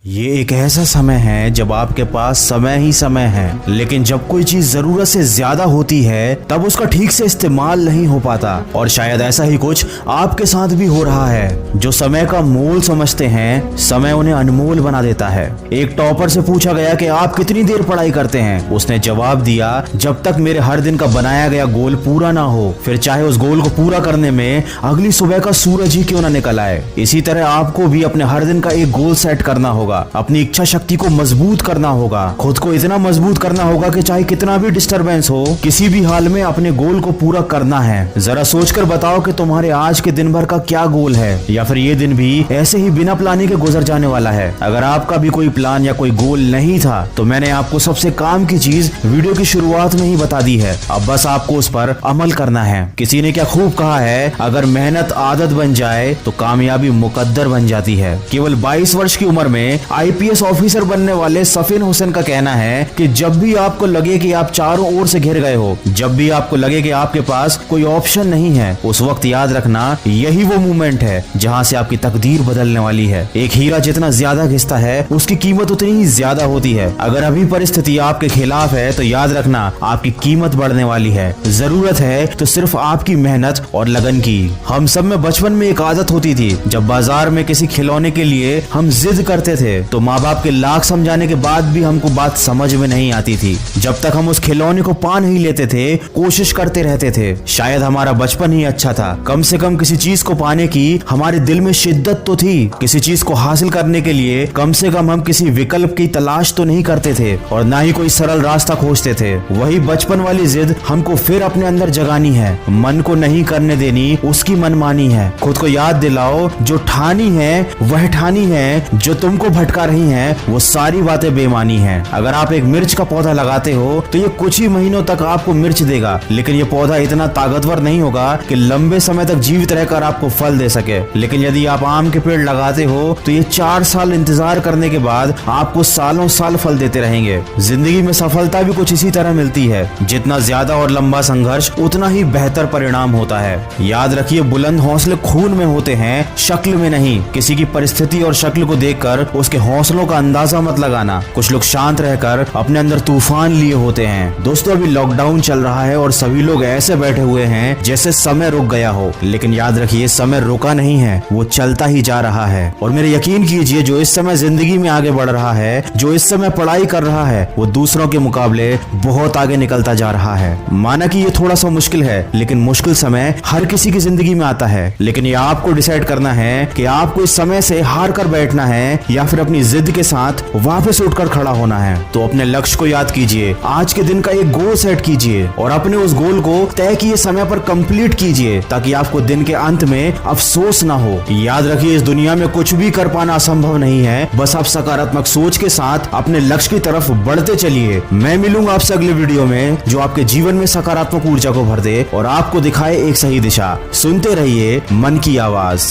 ये एक ऐसा समय है जब आपके पास समय ही समय है, लेकिन जब कोई चीज जरूरत से ज्यादा होती है तब उसका ठीक से इस्तेमाल नहीं हो पाता। और शायद ऐसा ही कुछ आपके साथ भी हो रहा है। जो समय का मोल समझते हैं, समय उन्हें अनमोल बना देता है। एक टॉपर से पूछा गया कि आप कितनी देर पढ़ाई करते हैं। उसने जवाब दिया, जब तक मेरे हर दिन का बनाया गया गोल पूरा ना हो, फिर चाहे उस गोल को पूरा करने में अगली सुबह का सूरज ही क्यों ना निकल आए। इसी तरह आपको भी अपने हर दिन का एक गोल सेट करना होगा, अपनी इच्छा शक्ति को मजबूत करना होगा, खुद को इतना मजबूत करना होगा कि चाहे कितना भी डिस्टरबेंस हो, किसी भी हाल में अपने गोल को पूरा करना है। जरा सोचकर बताओ कि तुम्हारे आज के दिन भर का क्या गोल है, या फिर ये दिन भी ऐसे ही बिना प्लानिंग के गुजर जाने वाला है। अगर आपका भी कोई प्लान या कोई गोल नहीं था तो मैंने आपको सबसे काम की चीज वीडियो की शुरुआत में ही बता दी है। अब बस आपको उस पर अमल करना है। किसी ने क्या खूब कहा है, अगर मेहनत आदत बन जाए तो कामयाबी मुकद्दर बन जाती है। केवल 22 वर्ष की उम्र में आईपीएस ऑफिसर बनने वाले सफीन हुसैन का कहना है कि जब भी आपको लगे कि आप चारों ओर से घिर गए हो, जब भी आपको लगे कि आपके पास कोई ऑप्शन नहीं है, उस वक्त याद रखना यही वो मोमेंट है जहां से आपकी तकदीर बदलने वाली है। एक हीरा जितना ज्यादा घिसता है उसकी कीमत उतनी ही ज्यादा होती है। अगर अभी परिस्थिति आपके खिलाफ है तो याद रखना आपकी कीमत बढ़ने वाली है। जरूरत है तो सिर्फ आपकी मेहनत और लगन की। हम सब में बचपन में एक आदत होती थी, जब बाजार में किसी खिलौने के लिए हम जिद करते थे तो माँ बाप के लाख समझाने के बाद भी हमको बात समझ में नहीं आती थी। जब तक हम उस खिलौने को पा नहीं लेते थे, कोशिश करते रहते थे। शायद हमारा बचपन ही अच्छा था। कम से कम किसी चीज को पाने की हमारे दिल में शिद्दत तो थी। किसी चीज को हासिल करने के लिए कम से कम हम किसी विकल्प की तलाश तो नहीं करते थे, और ना ही कोई सरल रास्ता खोजते थे। वही बचपन वाली जिद हमको फिर अपने अंदर जगानी है। मन को नहीं करने देनी उसकी मनमानी है। खुद को याद दिलाओ, जो ठानी है वह ठानी है, जो तुमको भटका रही हैं वो सारी बातें बेमानी हैं। अगर आप एक मिर्च का पौधा लगाते हो तो ये कुछ ही महीनों तक आपको मिर्च देगा, लेकिन ये पौधा इतना ताकतवर नहीं होगा कि लंबे समय तक जीवित रहकर आपको फल दे सके। लेकिन यदि आप आम के पेड़ लगाते हो तो ये 4 साल इंतजार करने के बाद आपको सालों साल फल देते रहेंगे। जिंदगी में सफलता भी कुछ इसी तरह मिलती है। जितना ज्यादा और लंबा संघर्ष उतना ही बेहतर परिणाम होता है। याद रखिए, बुलंद हौसले खून में होते हैं, शक्ल में नहीं। किसी की परिस्थिति और शक्ल को देखकर उसके हौसलों का अंदाजा मत लगाना। कुछ लोग शांत रहकर अपने अंदर तूफान लिए होते हैं। दोस्तों, अभी लॉकडाउन चल रहा है और सभी लोग ऐसे बैठे हुए हैं जैसे समय रुक गया हो, लेकिन याद रखिए समय रुका नहीं है, वो चलता ही जा रहा है। और मेरे यकीन कीजिए, जो इस समय जिंदगी में आगे बढ़ रहा है, जो इस समय पढ़ाई कर रहा है, वो दूसरों के मुकाबले बहुत आगे निकलता जा रहा है। माना कि ये थोड़ा सा मुश्किल है, लेकिन मुश्किल समय हर किसी की जिंदगी में आता है। लेकिन ये आपको डिसाइड करना है कि आपको इस समय से हार कर बैठना है या फिर अपनी जिद के साथ वापस उठकर खड़ा होना है। तो अपने लक्ष्य को याद कीजिए, आज के दिन का एक गोल सेट कीजिए और अपने उस गोल को तय किए समय पर कंप्लीट कीजिए, ताकि आपको दिन के अंत में अफसोस ना हो। याद रखिए, इस दुनिया में कुछ भी कर पाना असंभव नहीं है। बस आप सकारात्मक सोच के साथ अपने लक्ष्य की तरफ बढ़ते चलिए। मैं मिलूंगा आपसे अगले वीडियो में, जो आपके जीवन में सकारात्मक ऊर्जा को भर दे और आपको दिखाए एक सही दिशा। सुनते रहिए मन की आवाज।